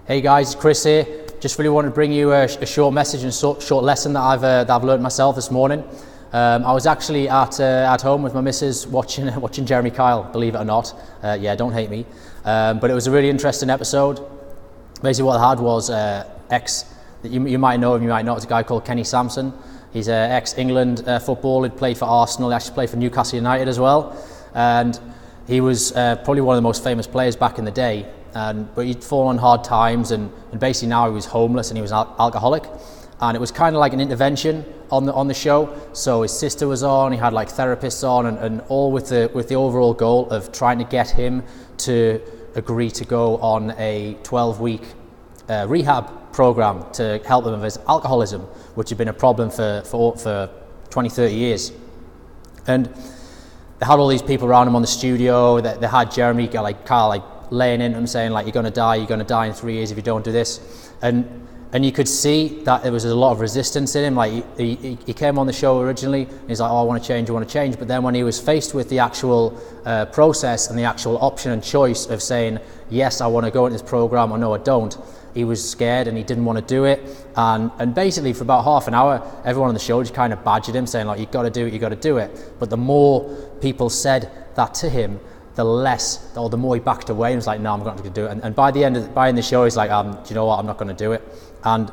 Hey guys, it's Chris here. Just really wanted to bring you a short message and short lesson that I've learned myself this morning. I was actually at home with my missus watching Jeremy Kyle, believe it or not. Yeah, don't hate me. But it was a really interesting episode. Basically what I had was you might know him, you might not. It's a guy called Kenny Sampson. He's an ex-England footballer. He played for Arsenal. He actually played for Newcastle United as well. And he was probably one of the most famous players back in the day. But he'd fallen on hard times, and basically now he was homeless and he was an alcoholic. And it was kind of like an intervention on the show. So his sister was on, he had like therapists on, and all with the overall goal of trying to get him to agree to go on a 12-week rehab program to help him with his alcoholism, which had been a problem for 20, 30 years. And they had all these people around him on the studio. They had Jeremy, Kyle, laying into him saying, like, you're going to die in 3 years if you don't do this. And you could see that there was a lot of resistance in him. Like he came on the show originally and he's like, oh, I want to change. But then when he was faced with the actual process and the actual option and choice of saying, yes, I want to go into this program, or no, I don't, he was scared and he didn't want to do it. And basically for about half an hour, everyone on the show just kind of badgered him, saying, like, you got to do it. But the more people said that to him, the more he backed away and was like, no, I'm not going to do it. And by the end of the show, he's like, do you know what, I'm not going to do it. And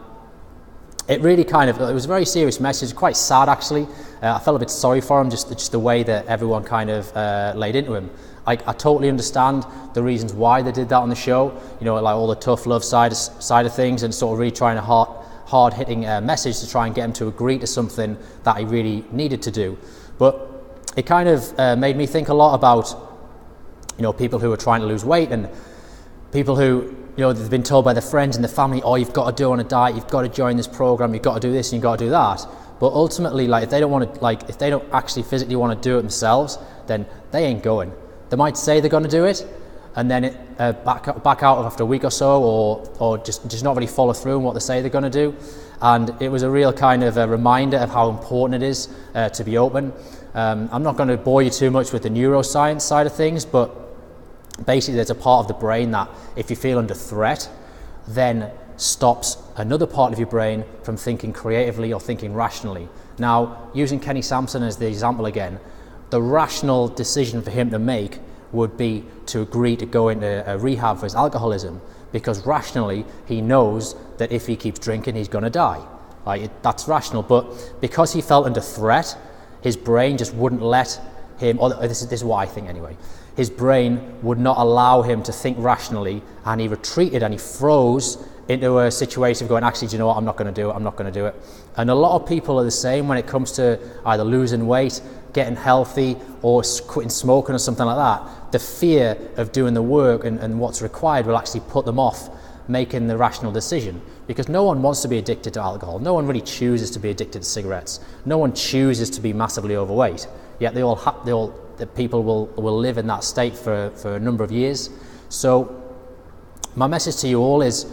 it really it was a very serious message, quite sad actually. I felt a bit sorry for him, just the way that everyone kind of laid into him. I totally understand the reasons why they did that on the show, you know, like all the tough love side of things, and sort of really trying a hard-hitting message to try and get him to agree to something that he really needed to do. But it kind of made me think a lot about, you know, people who are trying to lose weight, and people who, you know, they've been told by their friends and their family, oh, you've got to do on a diet, you've got to join this program, you've got to do this and you've got to do that. But ultimately, like, if they don't actually physically want to do it themselves, then they ain't going. They might say they're going to do it, and then back out after a week or so, or just not really follow through on what they say they're going to do. And it was a real kind of a reminder of how important it is to be open. I'm not going to bore you too much with the neuroscience side of things, but basically there's a part of the brain that, if you feel under threat, then stops another part of your brain from thinking creatively or thinking rationally. Now, using Kenny Sampson as the example again, the rational decision for him to make would be to agree to go into a rehab for his alcoholism, because rationally he knows that if he keeps drinking he's going to die. That's rational. But because he felt under threat, his brain just wouldn't let him, or this is what I think anyway, his brain would not allow him to think rationally, and he retreated and he froze into a situation of going, actually, do you know what, I'm not going to do it. And a lot of people are the same when it comes to either losing weight, getting healthy, or quitting smoking or something like that. The fear of doing the work and what's required will actually put them off making the rational decision, because no one wants to be addicted to alcohol. No one really chooses to be addicted to cigarettes. No one chooses to be massively overweight. Yet the people will live in that state for a number of years. So my message to you all is,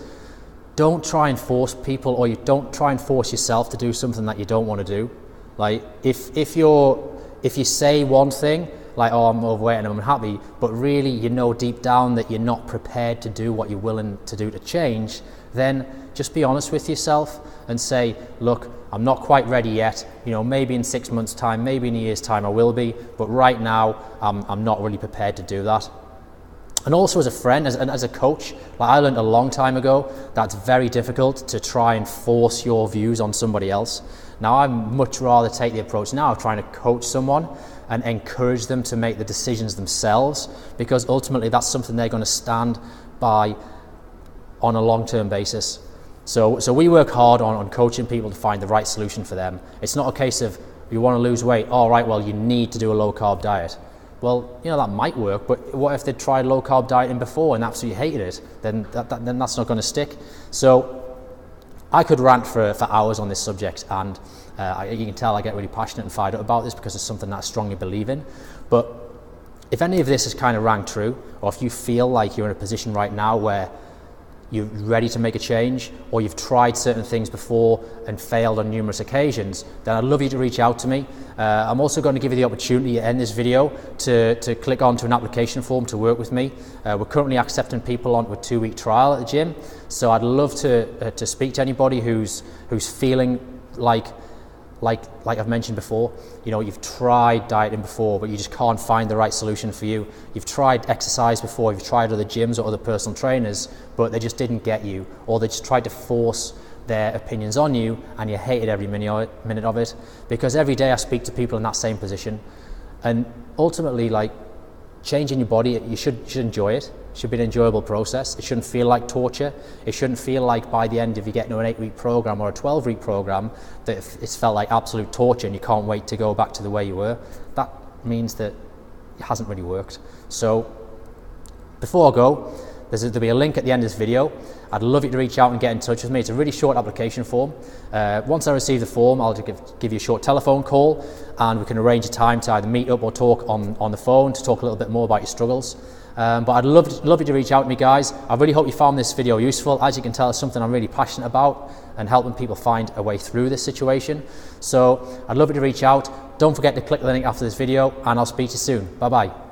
don't try and force people, or you don't try and force yourself to do something that you don't want to do. Like if you say one thing, like, oh, I'm overweight and I'm unhappy, but really you know deep down that you're not prepared to do what you're willing to do to change, then just be honest with yourself and say, look, I'm not quite ready yet, you know, maybe in 6 months' time, maybe in a year's time I will be, but right now I'm not really prepared to do that. And also as a friend, as a coach, like, I learned a long time ago that's very difficult to try and force your views on somebody else. Now I'd much rather take the approach now of trying to coach someone and encourage them to make the decisions themselves, because ultimately that's something they're going to stand by on a long-term basis. So we work hard on coaching people to find the right solution for them. It's not a case of, you want to lose weight, all right, well, you need to do a low-carb diet. Well, you know, that might work, but what if they tried low-carb dieting before and absolutely hated it? Then that's not going to stick. So I could rant for hours on this subject, and you can tell I get really passionate and fired up about this because it's something that I strongly believe in. But if any of this has kind of rang true, or if you feel like you're in a position right now where you're ready to make a change, or you've tried certain things before and failed on numerous occasions, then I'd love you to reach out to me. I'm also going to give you the opportunity to end this video to click onto an application form to work with me. We're currently accepting people onto a 2-week trial at the gym, so I'd love to speak to anybody who's feeling like I've mentioned before. You know, you've tried dieting before, but you just can't find the right solution for you. You've tried exercise before, you've tried other gyms or other personal trainers, but they just didn't get you, or they just tried to force their opinions on you and you hated every minute of it. Because every day I speak to people in that same position, and ultimately, like, changing your body, you should enjoy it. It should be an enjoyable process. It shouldn't feel like torture. It shouldn't feel like by the end of you get into an 8-week program or a 12-week program that it's felt like absolute torture and you can't wait to go back to the way you were. That means that it hasn't really worked. So before I go, there'll be a link at the end of this video. I'd love you to reach out and get in touch with me. It's a really short application form. Once I receive the form, I'll give you a short telephone call and we can arrange a time to either meet up or talk on the phone to talk a little bit more about your struggles. But I'd love you to reach out to me, guys. I really hope you found this video useful. As you can tell, it's something I'm really passionate about and helping people find a way through this situation. So I'd love you to reach out. Don't forget to click the link after this video and I'll speak to you soon. Bye-bye.